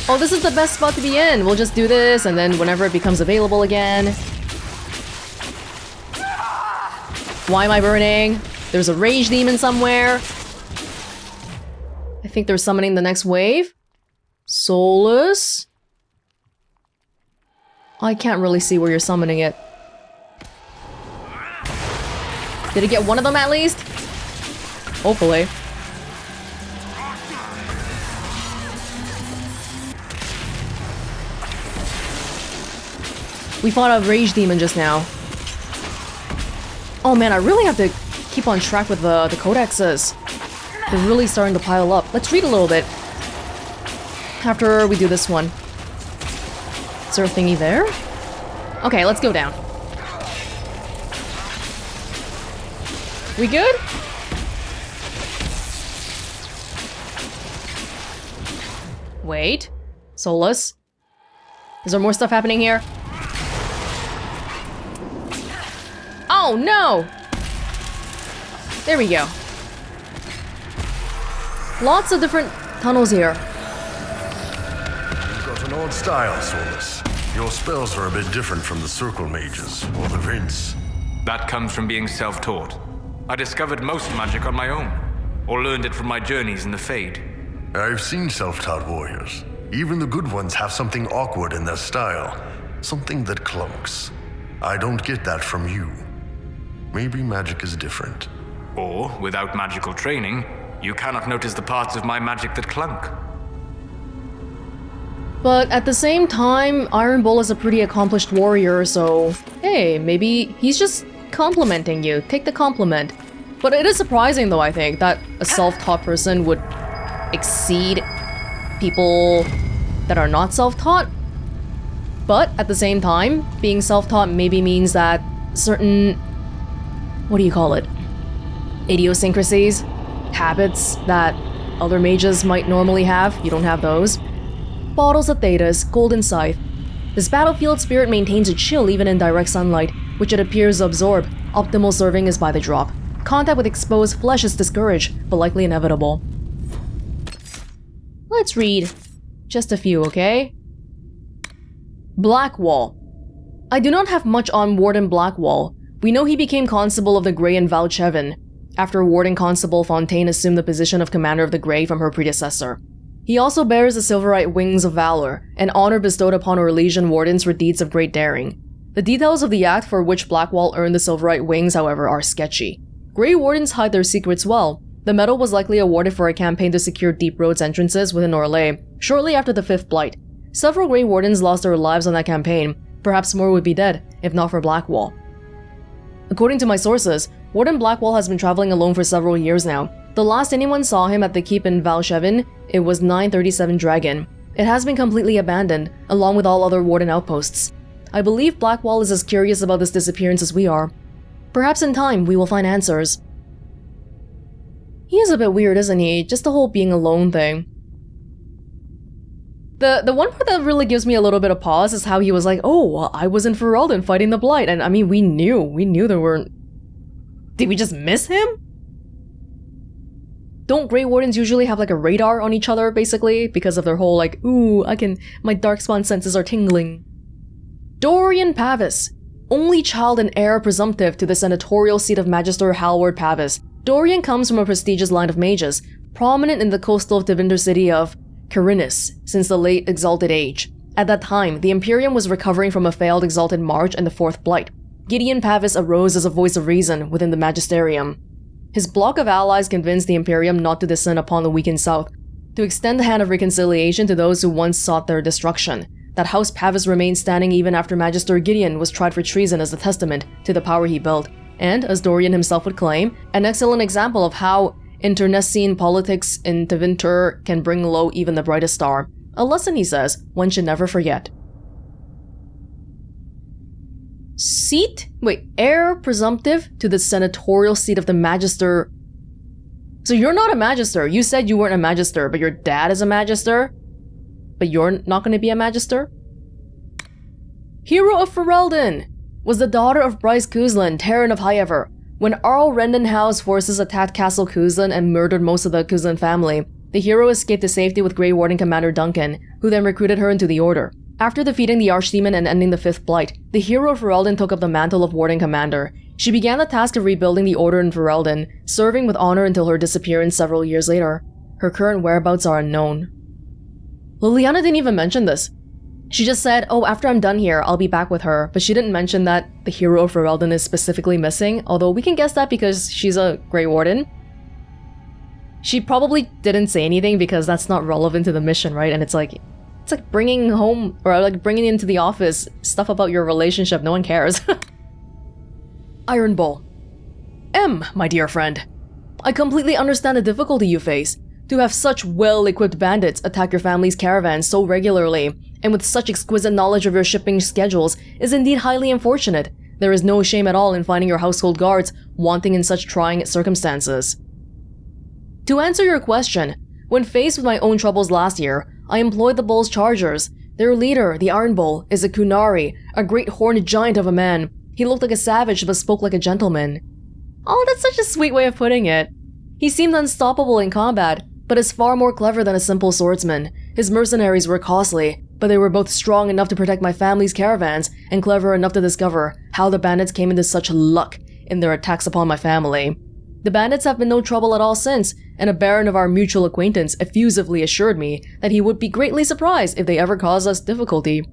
Oh, this is the best spot to be in. We'll just do this, and then whenever it becomes available again. Why am I burning? There's a rage demon somewhere. I think they're summoning the next wave. Solus? I can't really see where you're summoning it. Did it get one of them at least? Hopefully. We fought a rage demon just now. Oh man, I really have to keep on track with the codexes. They're really starting to pile up. Let's read a little bit after we do this one. Is there a thingy there? Okay, let's go down. We good? Wait. Solus. Is there more stuff happening here? Oh no! There we go. Lots of different tunnels here. You've got an odd style, Solus. Your spells are a bit different from the circle mages or the Vince. That comes from being self-taught. I discovered most magic on my own, or learned it from my journeys in the Fade. I've seen self-taught warriors. Even the good ones have something awkward in their style. Something that clunks. I don't get that from you. Maybe magic is different. Or, without magical training, you cannot notice the parts of my magic that clunk. But at the same time, Iron Bull is a pretty accomplished warrior, so hey, maybe he's just complimenting you. Take the compliment. But it is surprising though, I think, that a self-taught person would exceed people that are not self-taught. But at the same time, being self-taught maybe means that certain, what do you call it? Idiosyncrasies, habits that other mages might normally have. You don't have those. Bottles of Thedas, Golden Scythe. This battlefield spirit maintains a chill even in direct sunlight, which it appears to absorb. Optimal serving is by the drop. Contact with exposed flesh is discouraged, but likely inevitable. Let's read just a few, okay? Blackwall. I do not have much on Warden Blackwall. We know he became Constable of the Grey in Valchevin, after Warden Constable Fontaine assumed the position of Commander of the Grey from her predecessor. He also bears the Silverite Wings of Valor, an honor bestowed upon Orlesian wardens for deeds of great daring. The details of the act for which Blackwall earned the Silverite Wings, however, are sketchy. Grey Wardens hide their secrets well. The medal was likely awarded for a campaign to secure Deep Road's entrances within Orlais, shortly after the Fifth Blight. Several Grey Wardens lost their lives on that campaign. Perhaps more would be dead, if not for Blackwall. According to my sources, Warden Blackwall has been traveling alone for several years now. The last anyone saw him at the keep in Valchevin, it was 937 Dragon. It has been completely abandoned, along with all other Warden outposts. I believe Blackwall is as curious about this disappearance as we are. Perhaps in time, we will find answers. He is a bit weird, isn't he? Just the whole being alone thing. The one part that really gives me a little bit of pause is how he was like, oh, well, I was in Ferelden fighting the Blight, and I mean, we knew there weren't... Did we just miss him? Don't Grey Wardens usually have like a radar on each other, basically? Because of their whole like, ooh, my Darkspawn senses are tingling. Dorian Pavis. Only child and heir presumptive to the senatorial seat of Magister Halward Pavis. Dorian comes from a prestigious line of mages, prominent in the coastal Tevinder city of Carinus since the late Exalted Age. At that time, the Imperium was recovering from a failed Exalted March and the Fourth Blight. Gideon Pavis arose as a voice of reason within the Magisterium. His bloc of allies convinced the Imperium not to descend upon the weakened South, to extend the hand of reconciliation to those who once sought their destruction. That House Pavis remained standing even after Magister Gideon was tried for treason as a testament to the power he built, and, as Dorian himself would claim, an excellent example of how internecine politics in Tevinter can bring low even the brightest star. A lesson, he says, one should never forget. Heir presumptive to the senatorial seat of the Magister. So you're not a Magister. You said you weren't a Magister, but your dad is a Magister? But you're not going to be a Magister? Hero of Ferelden! Was the daughter of Bryce Kuzlan, Terran of Highever. When Arl Rendenhau's forces attacked Castle Kuzlan and murdered most of the Kuzlan family, The hero escaped to safety with Grey Warden Commander Duncan, who then recruited her into the Order. After defeating the Archdemon and ending the Fifth Blight, the hero of Ferelden took up the mantle of Warden Commander. She began the task of rebuilding the Order in Ferelden, serving with honor until her disappearance several years later. Her current whereabouts are unknown. Liliana didn't even mention this. She just said, oh, after I'm done here, I'll be back with her, but she didn't mention that the hero of Ferelden is specifically missing, although we can guess that because she's a Grey Warden. She probably didn't say anything because that's not relevant to the mission, right? And it's like bringing home, or like bringing into the office stuff about your relationship. No one cares. Iron Bull. M, my dear friend. I completely understand the difficulty you face. To have such well-equipped bandits attack your family's caravans so regularly, and with such exquisite knowledge of your shipping schedules, is indeed highly unfortunate. There is no shame at all in finding your household guards wanting in such trying circumstances. To answer your question, when faced with my own troubles last year, I employed the Bull's Chargers. Their leader, the Iron Bull, is a Kunari, a great horned giant of a man. He looked like a savage but spoke like a gentleman. Oh, that's such a sweet way of putting it. He seemed unstoppable in combat, but is far more clever than a simple swordsman. His mercenaries were costly, but they were both strong enough to protect my family's caravans and clever enough to discover how the bandits came into such luck in their attacks upon my family. The bandits have been no trouble at all since, and a baron of our mutual acquaintance effusively assured me that he would be greatly surprised if they ever caused us difficulty.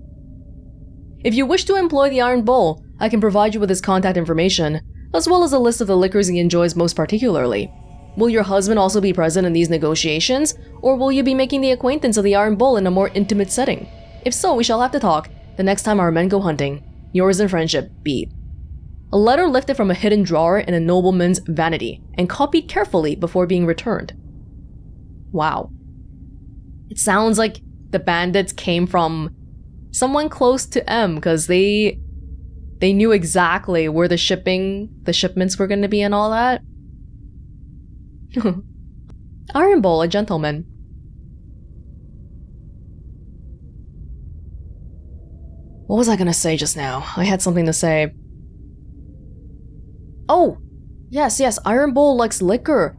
If you wish to employ the Iron Bull, I can provide you with his contact information, as well as a list of the liquors he enjoys most particularly. Will your husband also be present in these negotiations, or will you be making the acquaintance of the Iron Bull in a more intimate setting? If so, we shall have to talk the next time our men go hunting. Yours in friendship, B. A letter lifted from a hidden drawer in a nobleman's vanity and copied carefully before being returned. Wow. It sounds like the bandits came from someone close to M, because they knew exactly where the shipments were going to be and all that. Iron Bull, a gentleman. What was I going to say just now? I had something to say. Oh, yes, Iron Bull likes liquor.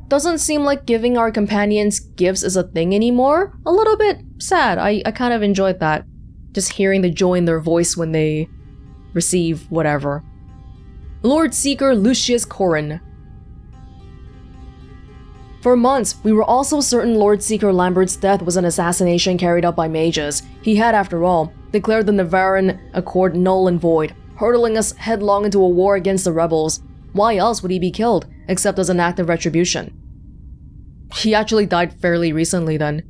Doesn't seem like giving our companions gifts is a thing anymore. A little bit sad. I kind of enjoyed that. Just hearing the joy in their voice when they receive whatever. Lord Seeker Lucius Corrin. For months, we were also certain Lord Seeker Lambert's death was an assassination carried out by mages. He had, after all, declared the Navaran Accord null and void, hurtling us headlong into a war against the rebels. Why else would he be killed, except as an act of retribution? He actually died fairly recently then.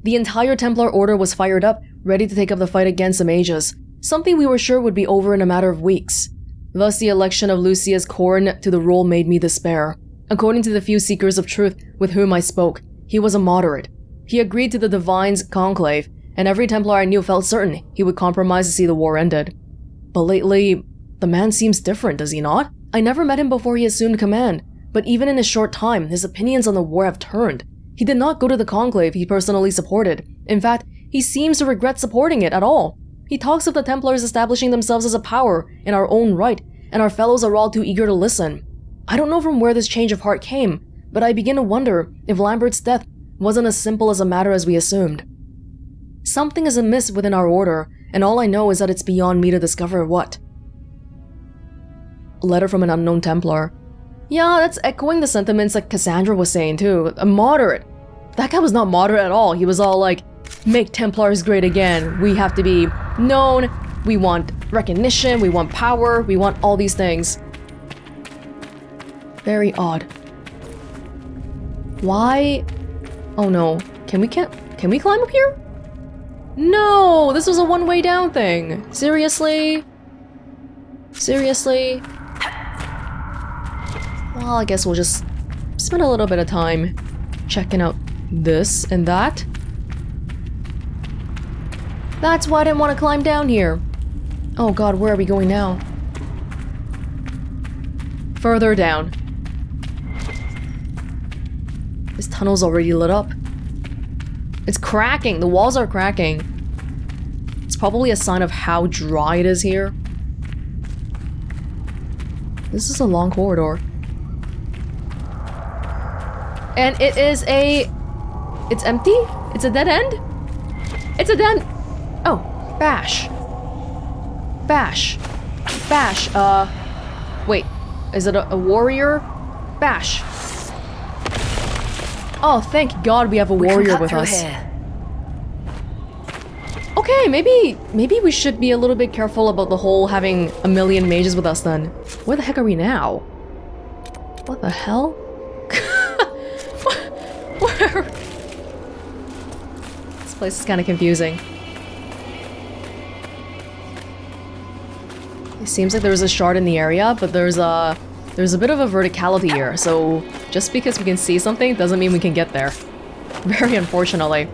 The entire Templar Order was fired up, ready to take up the fight against the mages, something we were sure would be over in a matter of weeks. Thus the election of Lucius Corrin to the role made me despair. According to the few seekers of truth with whom I spoke, he was a moderate. He agreed to the Divine's conclave, and every Templar I knew felt certain he would compromise to see the war ended. But lately, the man seems different, does he not? I never met him before he assumed command, but even in a short time, his opinions on the war have turned. He did not go to the conclave he personally supported. In fact, he seems to regret supporting it at all. He talks of the Templars establishing themselves as a power in our own right, and our fellows are all too eager to listen. I don't know from where this change of heart came, but I begin to wonder if Lambert's death wasn't as simple as a matter as we assumed. Something is amiss within our order, and all I know is that it's beyond me to discover what. A letter from an unknown Templar. Yeah, that's echoing the sentiments that Cassandra was saying too. A moderate. That guy was not moderate at all. He was all like, make Templars great again. We have to be known. We want recognition. We want power. We want all these things. Very odd. Why? Oh no. Can we climb up here? No! This was a one-way down thing. Seriously? Seriously? Well, I guess we'll just spend a little bit of time checking out this and that. That's why I didn't want to climb down here. Oh god, where are we going now? Further down. This tunnel's already lit up. It's cracking! The walls are cracking. It's probably a sign of how dry it is here. This is a long corridor. And it is a It's empty? It's a dead end? It's a dead... Oh, bash. Bash. Bash, wait. Is it a warrior? Bash. Oh, thank God we have a warrior with us. Okay, maybe we should be a little bit careful about the whole having a million mages with us then. Where the heck are we now? What the hell? Where? This place is kind of confusing. It seems like there's a shard in the area, but there's a bit of a verticality here, so just because we can see something doesn't mean we can get there. Very unfortunately.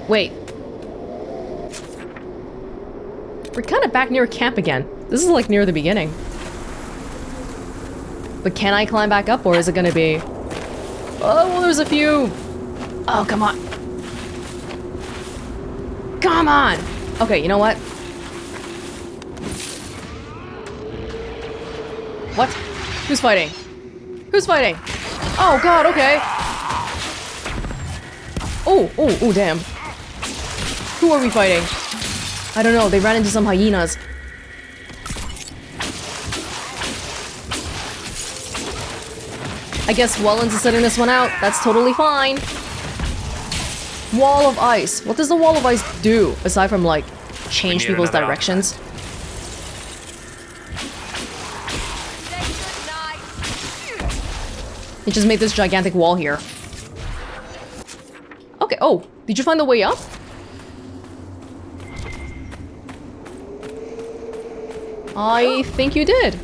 Wait. We're kind of back near camp again. This is like near the beginning. But can I climb back up, or is it gonna be... Oh, well, there's a few... Oh, come on. Come on! Okay, you know what? What? Who's fighting? Who's fighting? Oh God, okay. Oh, damn. Who are we fighting? I don't know, they ran into some hyenas. I guess Welonz is setting this one out. That's totally fine. Wall of ice. What does the wall of ice do, aside from, like, change people's directions? It just made this gigantic wall here. Okay, oh, did you find the way up? I think you did.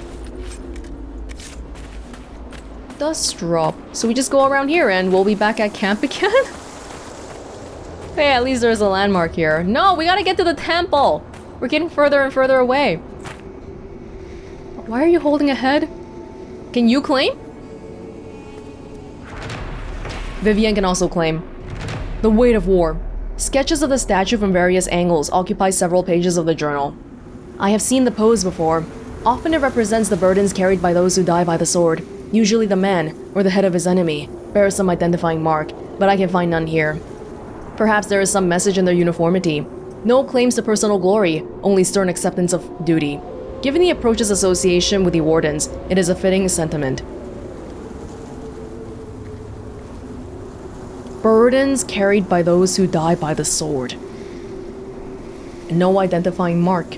Dust drop. So we just go around here and we'll be back at camp again? Hey, at least there's a landmark here. No, we gotta get to the temple! We're getting further and further away. Why are you holding a head? Can you claim? Vivian can also claim. The Weight of War. Sketches of the statue from various angles occupy several pages of the journal. I have seen the pose before. Often it represents the burdens carried by those who die by the sword. Usually the man, or the head of his enemy, bears some identifying mark, but I can find none here. Perhaps there is some message in their uniformity. No claims to personal glory, only stern acceptance of duty. Given the approach's association with the Wardens, it is a fitting sentiment. Burdens carried by those who die by the sword. No identifying mark.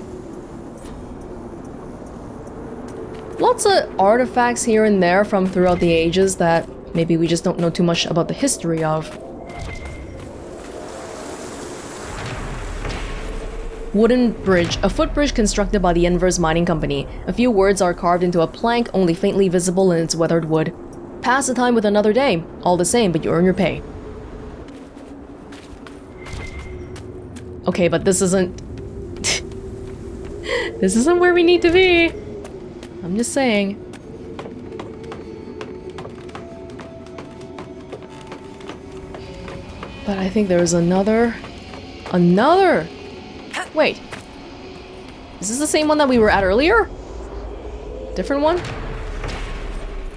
Lots of artifacts here and there from throughout the ages that maybe we just don't know too much about the history of. Wooden bridge, a footbridge constructed by the Inverse Mining Company. A few words are carved into a plank, only faintly visible in its weathered wood. Pass the time with another day. All the same, but you earn your pay. Okay, but this isn't... This isn't where we need to be. I'm just saying. But I think there's another... Wait. Is this the same one that we were at earlier? Different one?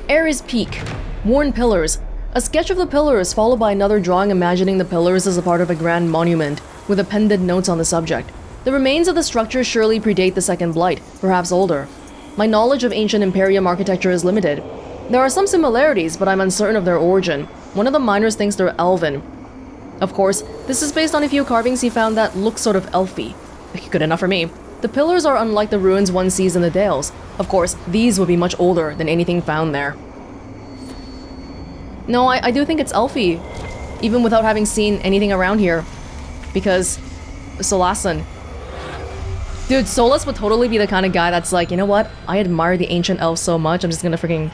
Ares Peak. Worn pillars. A sketch of the pillars followed by another drawing imagining the pillars as a part of a grand monument, with appended notes on the subject. The remains of the structure surely predate the Second Blight, perhaps older. My knowledge of ancient Imperium architecture is limited. There are some similarities, but I'm uncertain of their origin. One of the miners thinks they're elven. Of course, this is based on a few carvings he found that look sort of elfy. Good enough for me. The pillars are unlike the ruins one sees in the Dales. Of course, these would be much older than anything found there. No, I do think it's elfy, even without having seen anything around here. Because... Solasan. Dude, Solas would totally be the kind of guy that's like, you know what? I admire the ancient elves so much, I'm just gonna freaking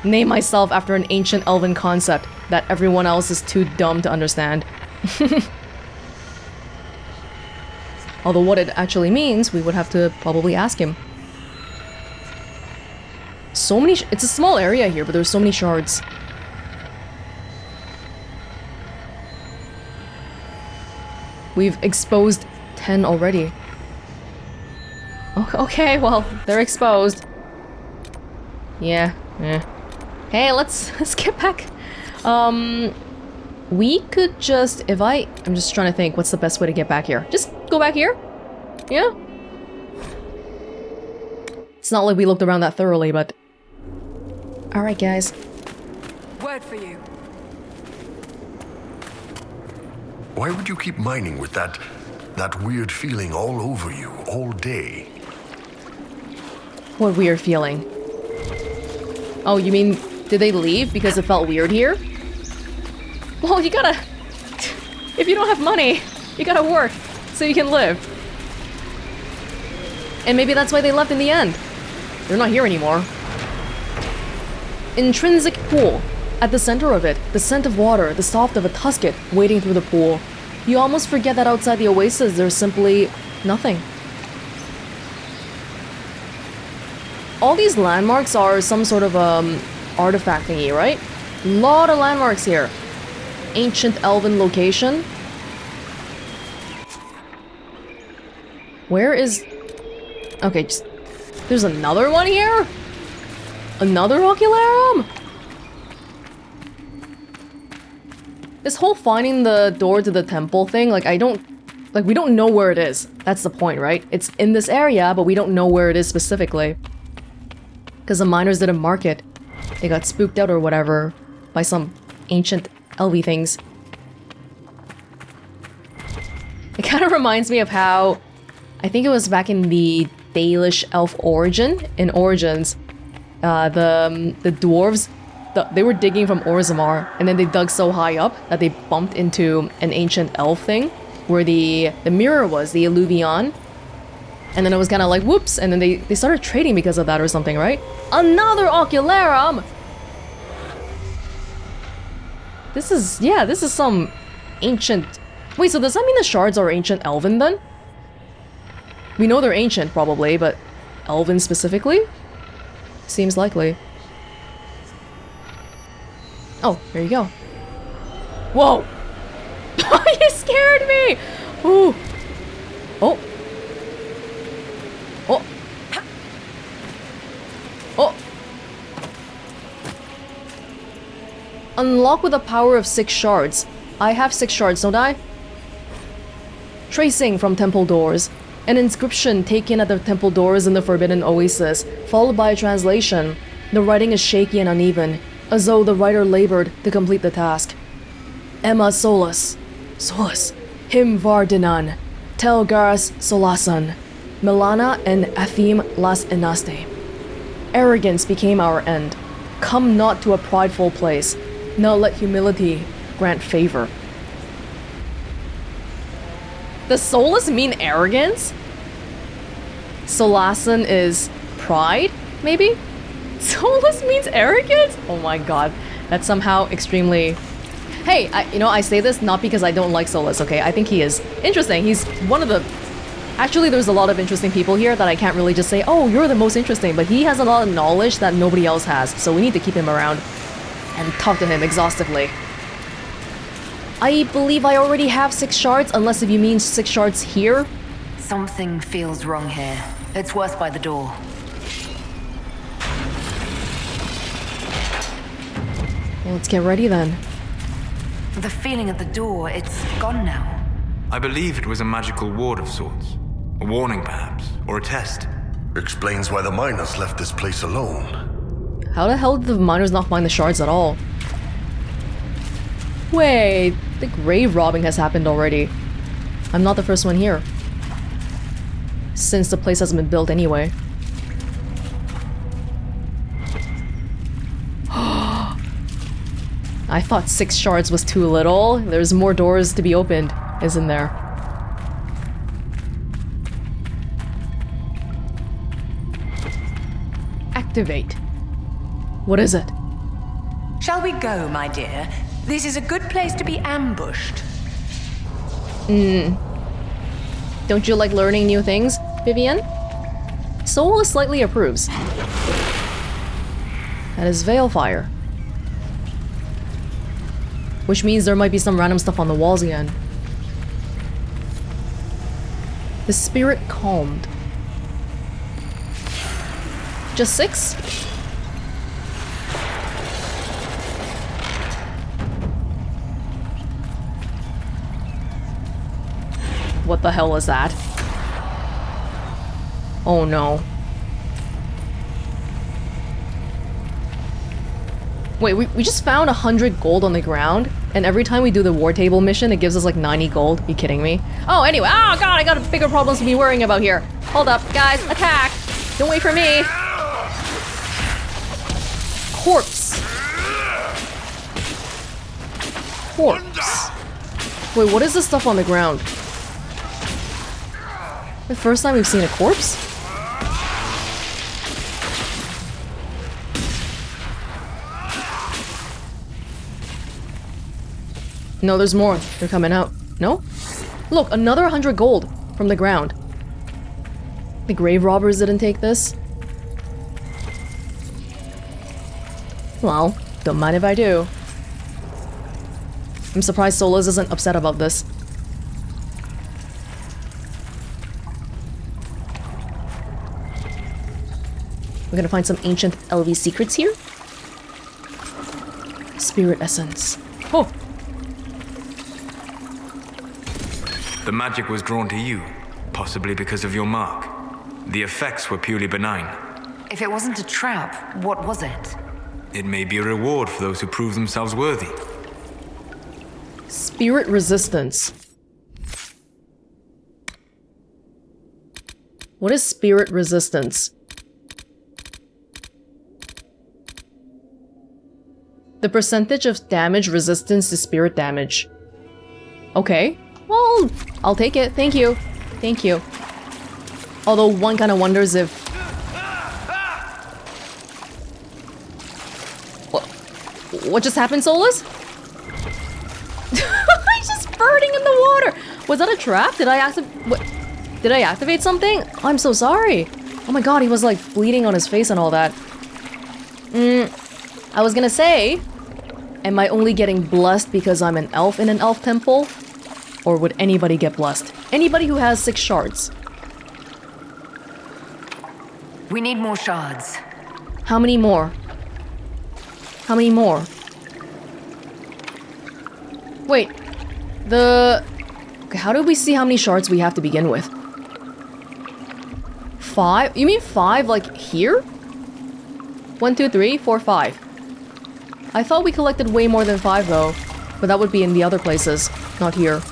name myself after an ancient elven concept that everyone else is too dumb to understand. Although what it actually means, we would have to probably ask him. So many... It's a small area here, but there's so many shards. We've exposed 10 already. Okay, well, they're exposed. Yeah. Hey, let's get back We could just, I'm just trying to think, what's the best way to get back here? Just go back here? Yeah? It's not like we looked around that thoroughly, but... Alright, guys. Word for you. Why would you keep mining with that weird feeling all over you all day? What weird feeling? Oh, you mean, did they leave because it felt weird here? Well, you gotta... If you don't have money, you gotta work so you can live. And maybe that's why they left in the end. They're not here anymore. Intrinsic pool. At the center of it, the scent of water, the soft of a tusket wading through the pool. You almost forget that outside the oasis there's simply nothing. All these landmarks are some sort of artifact thingy, right? Lot of landmarks here. Ancient elven location. Where is... Okay, just... There's another one here? Another ocularum? This whole finding the door to the temple thing, like, we don't know where it is. That's the point, right? It's in this area, but we don't know where it is specifically. Because the miners didn't mark it. They got spooked out or whatever by some ancient elvy things. It kind of reminds me of how... I think it was back in the Dalish elf origin, in Origins. The dwarves, they were digging from Orzammar, and then they dug so high up that they bumped into an ancient elf thing, where the mirror was, the Illuvion. And then it was kind of like, whoops, and then they started trading because of that or something, right? Another ocularum! This is some ancient... Wait, so does that mean the shards are ancient elven then? We know they're ancient, probably, but elven specifically? Seems likely. Oh, there you go. Whoa! You scared me! Ooh. Oh. Oh. Oh. Unlock with the power of 6 shards. I have 6 shards, don't I? Tracing from temple doors. An inscription taken at the temple doors in the Forbidden Oasis, followed by a translation. The writing is shaky and uneven, as though the writer labored to complete the task. Emma Solus. Solus. Him Vardinan. Telgaras Solasan. Milana and Athim las Enaste. Arrogance became our end. Come not to a prideful place. Now let humility grant favor. Does Solus mean arrogance? Solasan is pride, maybe? Solus means arrogance? Oh my god. That's somehow extremely... Hey, I say this not because I don't like Solus, okay? I think he is interesting. He's one of the... Actually, there's a lot of interesting people here that I can't really just say, oh, you're the most interesting, but he has a lot of knowledge that nobody else has, so we need to keep him around and talk to him exhaustively. I believe I already have 6 shards, unless if you mean 6 shards here. Something feels wrong here. It's worse by the door. Well, let's get ready then. The feeling at the door, it's gone now. I believe it was a magical ward of sorts. A warning, perhaps, or a test. Explains why the miners left this place alone. How the hell did the miners not find the shards at all? Wait, the grave robbing has happened already. I'm not the first one here. Since the place hasn't been built anyway. I thought 6 shards was too little. There's more doors to be opened, isn't there? Activate. What is it? Shall we go, my dear? This is a good place to be ambushed. Don't you like learning new things, Vivian? Soul slightly approves. That is Veilfire. Which means there might be some random stuff on the walls again. The spirit calmed. Just 6? What the hell was that? Oh no. Wait, we just found 100 gold on the ground, and every time we do the war table mission, it gives us like 90 gold. Are you kidding me? Oh, anyway. Oh god, I got bigger problems to be worrying about here. Hold up, guys. Attack! Don't wait for me. Corpse. Corpse. Wait, what is this stuff on the ground? The first time we've seen a corpse? No, there's more. They're coming out. No? Look, another 100 gold from the ground. The grave robbers didn't take this? Well, don't mind if I do. I'm surprised Solas isn't upset about this. We're gonna find some ancient LV secrets here. Spirit essence. Oh! The magic was drawn to you, possibly because of your mark. The effects were purely benign. If it wasn't a trap, what was it? It may be a reward for those who prove themselves worthy. Spirit resistance. What is spirit resistance? The percentage of damage resistance to spirit damage. Okay. Well, I'll take it. Thank you. Thank you. Although one kind of wonders if... What just happened, Solas? He's just burning in the water! Was that a trap? Did I activate something? Oh, I'm so sorry. Oh my god, he was like bleeding on his face and all that. I was gonna say, am I only getting blessed because I'm an elf in an elf temple? Or would anybody get blessed? Anybody who has 6 shards. We need more shards. How many more? How many more? Wait. Okay, how do we see how many shards we have to begin with? 5? You mean 5 like here? 1, 2, 3, 4, 5. I thought we collected way more than 5 though. But that would be in the other places, not here.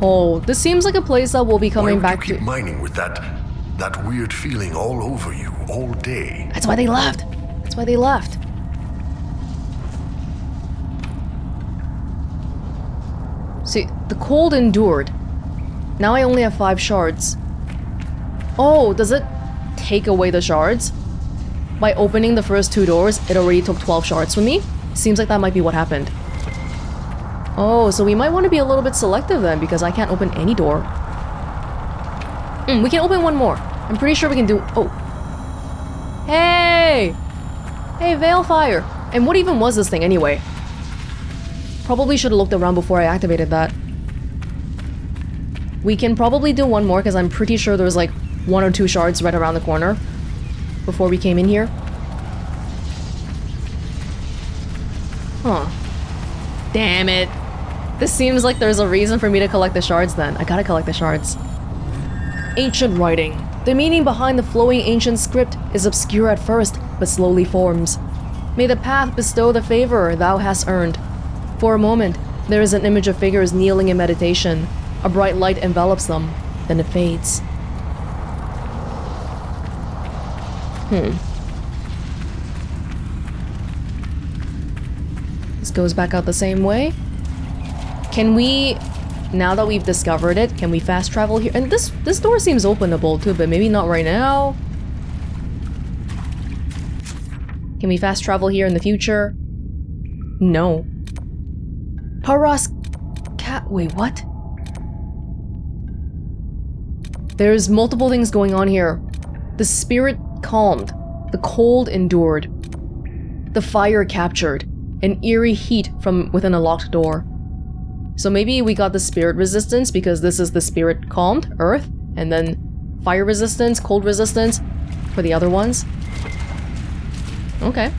Oh, this seems like a place that we'll be coming back to. Why would you keep mining with that weird feeling all over you all day? That's why they left. That's why they left. See, the cold endured. Now I only have 5 shards. Oh, does it take away the shards? By opening the first 2 doors, it already took 12 shards from me? Seems like that might be what happened. Oh, so we might want to be a little bit selective then, because I can't open any door. We can open one more. I'm pretty sure we can do... Oh. Hey! Hey, Veilfire! And what even was this thing anyway? Probably should have looked around before I activated that. We can probably do one more, because I'm pretty sure there was like 1 or 2 shards right around the corner before we came in here. Huh. Damn it. This seems like there's a reason for me to collect the shards then. I gotta collect the shards. Ancient writing. The meaning behind the flowing ancient script is obscure at first, but slowly forms. May the path bestow the favor thou hast earned. For a moment, there is an image of figures kneeling in meditation. A bright light envelops them, then it fades. This goes back out the same way. Can we, now that we've discovered it, can we fast travel here? And this door seems openable too, but maybe not right now. Can we fast travel here in the future? No. Paras cat. Wait, what? There's multiple things going on here. The spirit calmed. The cold endured. The fire captured. An eerie heat from within a locked door. So maybe we got the spirit resistance because this is the spirit calmed, earth, and then fire resistance, cold resistance for the other ones. Okay.